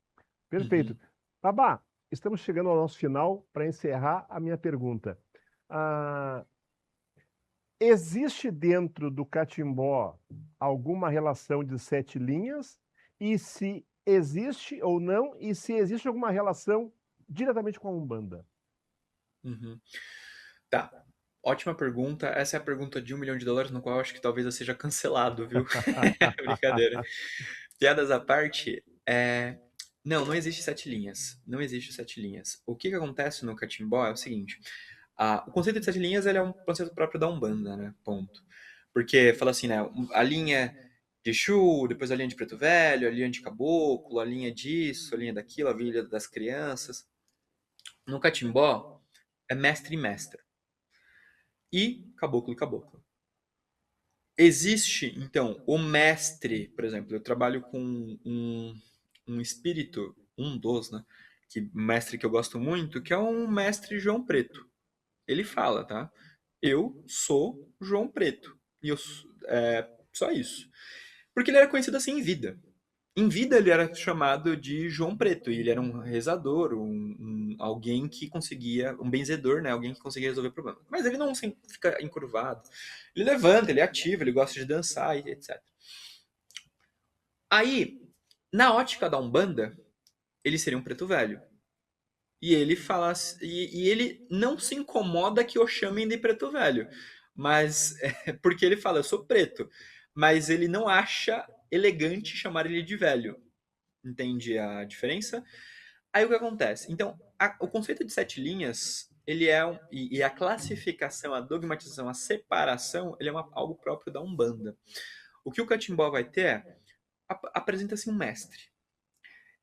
Perfeito. Uhum. Babá, estamos chegando ao nosso final para encerrar a minha pergunta. Ah, existe dentro do catimbó alguma relação de 7 linhas? E se existe ou não? E se existe alguma relação diretamente com a Umbanda? Uhum. Tá. Ótima pergunta. Essa é a pergunta de $1 milhão, no qual eu acho que talvez eu seja cancelado, viu? Brincadeira. Piadas à parte, não existe 7 linhas. Não existe 7 linhas. O que acontece no catimbó é o seguinte: o conceito de 7 linhas ele é um conceito próprio da Umbanda, né? Ponto. Porque fala assim, né? A linha de Exu, depois a linha de Preto Velho, a linha de Caboclo, a linha disso, a linha daquilo, a linha das crianças. No catimbó, é mestre e mestra. E caboclo e cabocla. Existe, então, o mestre, por exemplo, eu trabalho com um espírito, um dos, né? Mestre que eu gosto muito, que é um mestre João Preto. Ele fala, tá? Eu sou João Preto. E só isso. Porque ele era conhecido assim em vida. Em vida ele era chamado de João Preto, e ele era um rezador, alguém que conseguia, um benzedor, né? Alguém que conseguia resolver problemas. Mas ele não fica encurvado. Ele levanta, ele é ativo, ele gosta de dançar, e etc. Aí, na ótica da Umbanda, ele seria um preto velho. E ele fala, e ele não se incomoda que o chamem de preto velho, mas porque ele fala, eu sou preto, mas ele não acha elegante chamar ele de velho. Entende a diferença? Aí o que acontece? Então, o conceito de 7 linhas, ele é e a classificação, a dogmatização, a separação, ele é algo próprio da Umbanda. O que o Catimbó vai ter é, apresenta-se um mestre.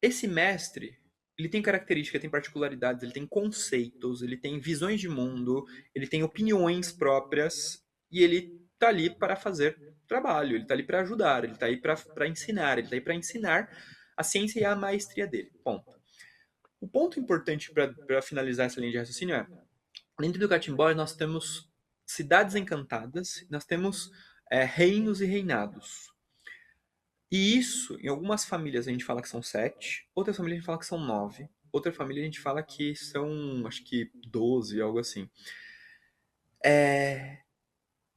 Esse mestre, ele tem características, tem particularidades, ele tem conceitos, ele tem visões de mundo, ele tem opiniões próprias e ele tá ali para fazer trabalho, ele tá ali para ajudar, ele tá aí para ensinar, ele tá aí para ensinar a ciência e a maestria dele. Ponto. O ponto importante para finalizar essa linha de raciocínio é, dentro do Catimbó nós temos cidades encantadas, nós temos reinos e reinados. E isso, em algumas famílias a gente fala que são 7, outras famílias a gente fala que são 9, outra família a gente fala que são, acho que 12, algo assim.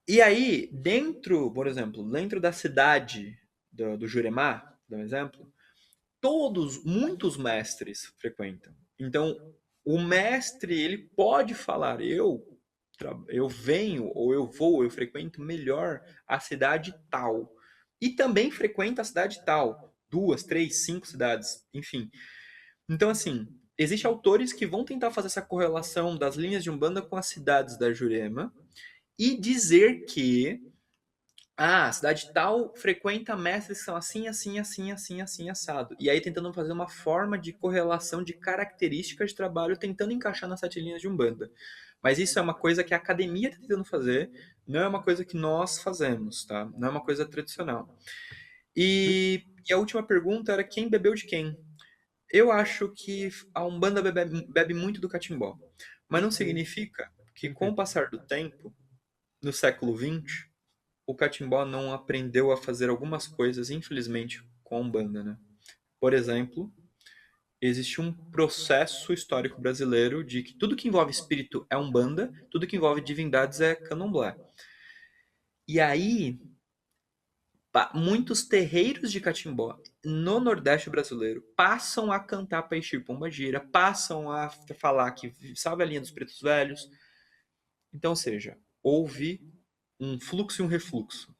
E aí, dentro, por exemplo, dentro da cidade do Juremá, dá um exemplo, muitos mestres frequentam. Então, o mestre, ele pode falar, eu venho, ou eu frequento melhor a cidade tal. E também frequento a cidade tal. 2, 3, 5 cidades, enfim. Então, assim, existem autores que vão tentar fazer essa correlação das linhas de Umbanda com as cidades da Jurema e dizer que a cidade tal frequenta mestres que são assim, assim, assim, assim, assim, assado. E aí tentando fazer uma forma de correlação de características de trabalho, tentando encaixar nas 7 linhas de Umbanda. Mas isso é uma coisa que a academia está tentando fazer, não é uma coisa que nós fazemos, tá? Não é uma coisa tradicional. E a última pergunta era quem bebeu de quem? Eu acho que a Umbanda bebe muito do catimbó. Mas não significa que com o passar do tempo, no século XX, o catimbó não aprendeu a fazer algumas coisas, infelizmente, com a Umbanda, né? Por exemplo, existe um processo histórico brasileiro de que tudo que envolve espírito é Umbanda, tudo que envolve divindades é Candomblé. E aí, muitos terreiros de catimbó no Nordeste brasileiro passam a cantar Paixi Pombagira, passam a falar que salve a linha dos pretos velhos. Então, ou seja, houve um fluxo e um refluxo.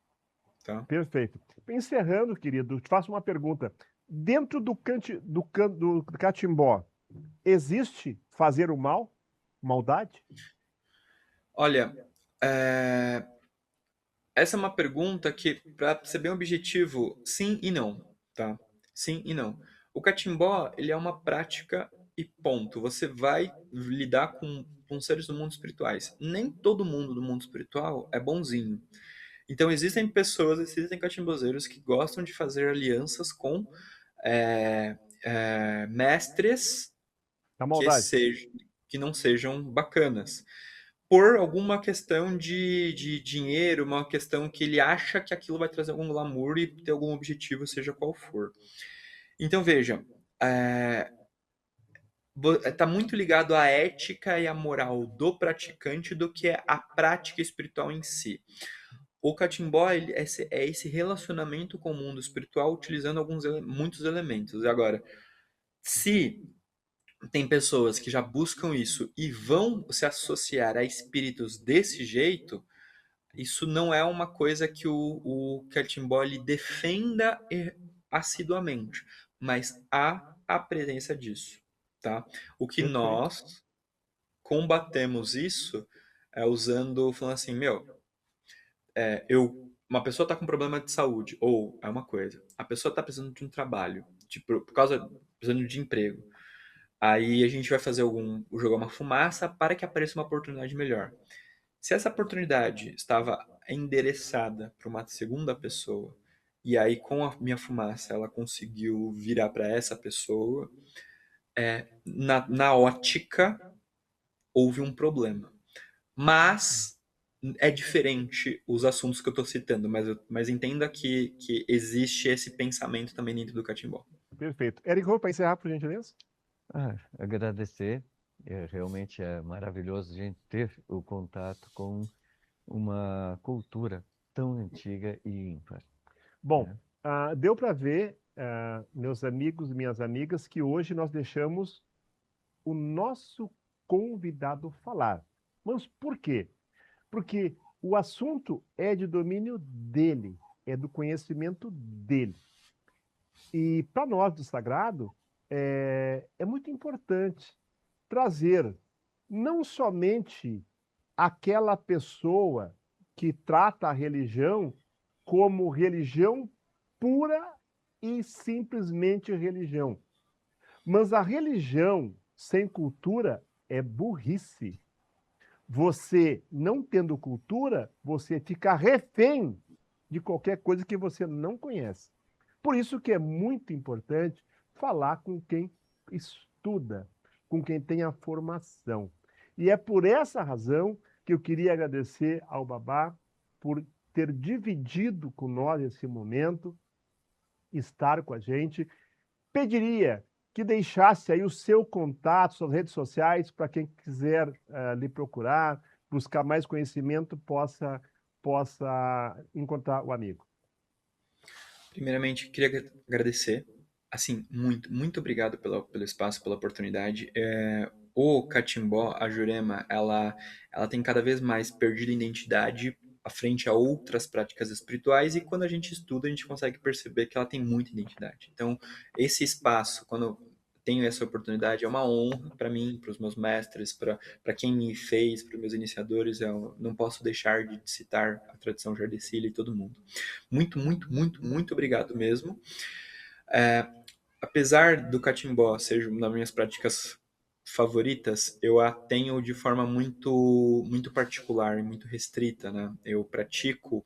Tá? Perfeito. Encerrando, querido, te faço uma pergunta. Dentro do catimbó, existe fazer o mal? Maldade? Olha, essa é uma pergunta que, para ser bem objetivo, sim e não, tá? Sim e não. O catimbó, ele é uma prática e ponto. Você vai lidar com seres do mundo espirituais. Nem todo mundo do mundo espiritual é bonzinho. Então existem pessoas, existem catimbozeiros que gostam de fazer alianças com mestres Da que, maldade. que não sejam bacanas. Por alguma questão de dinheiro, uma questão que ele acha que aquilo vai trazer algum glamour e ter algum objetivo, seja qual for. Então, veja, está muito ligado à ética e à moral do praticante do que é a prática espiritual em si. O catimbó é esse relacionamento com o mundo espiritual utilizando muitos elementos. Agora, se tem pessoas que já buscam isso e vão se associar a espíritos desse jeito, isso não é uma coisa que o catimbó ele defenda assiduamente, mas há a presença disso, tá? O que Perfeito. nós combatemos isso é usando, falando assim, uma pessoa está com problema de saúde, ou é uma coisa, a pessoa está precisando de um trabalho, tipo, por causa, precisando de emprego. Aí a gente vai fazer jogar uma fumaça para que apareça uma oportunidade melhor. Se essa oportunidade estava endereçada para uma segunda pessoa, e aí com a minha fumaça ela conseguiu virar para essa pessoa, na ótica houve um problema. Mas é diferente os assuntos que eu estou citando, mas entenda que existe esse pensamento também dentro do catimbó. Perfeito. Érico, para encerrar, por gentileza. Agradecer. Realmente é maravilhoso a gente ter o contato com uma cultura tão antiga e ímpar. Bom, né? deu para ver, meus amigos e minhas amigas, que hoje nós deixamos o nosso convidado falar. Mas por quê? Porque o assunto é de domínio dele, é do conhecimento dele. E para nós do Sagrado, é muito importante trazer não somente aquela pessoa que trata a religião como religião pura e simplesmente religião, mas a religião sem cultura é burrice. Você, não tendo cultura, você fica refém de qualquer coisa que você não conhece. Por isso que é muito importante falar com quem estuda, com quem tem a formação. E é por essa razão que eu queria agradecer ao Babá por ter dividido com nós esse momento, estar com a gente. Pediria que deixasse aí o seu contato, suas redes sociais, para quem quiser lhe procurar, buscar mais conhecimento, possa encontrar o amigo. Primeiramente, queria agradecer, assim, muito obrigado pelo espaço, pela oportunidade. O catimbó, a Jurema, ela tem cada vez mais perdido identidade à frente a outras práticas espirituais, e quando a gente estuda, a gente consegue perceber que ela tem muita identidade. Então, esse espaço, quando eu tenho essa oportunidade, é uma honra para mim, para os meus mestres, para quem me fez, para os meus iniciadores. Eu não posso deixar de citar a tradição Jardecília e todo mundo. Muito obrigado mesmo. Apesar do catimbó ser uma das minhas práticas favoritas, eu a tenho de forma muito particular e muito restrita, né? Eu pratico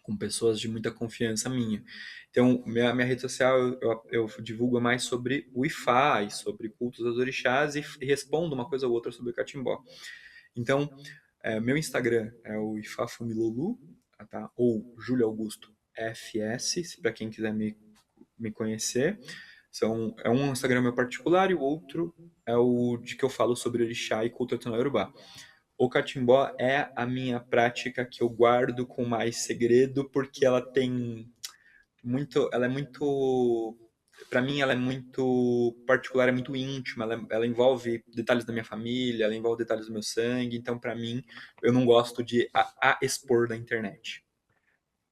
com pessoas de muita confiança minha. Então, minha rede social, eu divulgo mais sobre o Ifá e sobre cultos dos orixás, e respondo uma coisa ou outra sobre o catimbó. Então, meu Instagram é o Ifafumilolu, tá? Ou Júlio Augusto FS, para quem quiser me conhecer. É um Instagram meu particular, e o outro é o de que eu falo sobre orixá e cultura tradicional iorubá. O catimbó é a minha prática que eu guardo com mais segredo, porque ela é muito, para mim ela é muito particular, é muito íntima, ela envolve detalhes da minha família, ela envolve detalhes do meu sangue, então para mim eu não gosto de expor na internet.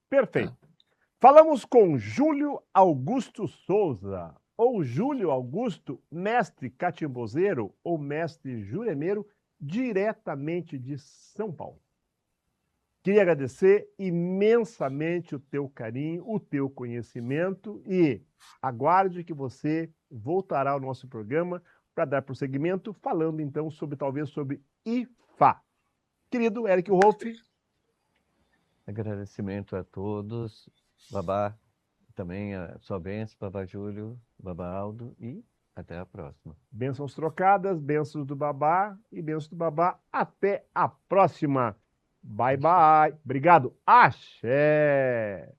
Perfeito. Tá? Falamos com Júlio Augusto Souza, ou Júlio Augusto, mestre catimbozeiro ou mestre juremeiro, diretamente de São Paulo. Queria agradecer imensamente o teu carinho, o teu conhecimento, e aguarde que você voltará ao nosso programa para dar prosseguimento, falando então talvez sobre Ifá. Querido Eric Wolff. Agradecimento a todos. Babá, também a sua bênção, Babá Júlio, Babá Aldo, e até a próxima. Bênçãos trocadas, bênçãos do Babá e bênçãos do Babá. Até a próxima. Bye, bye. Obrigado. Axé.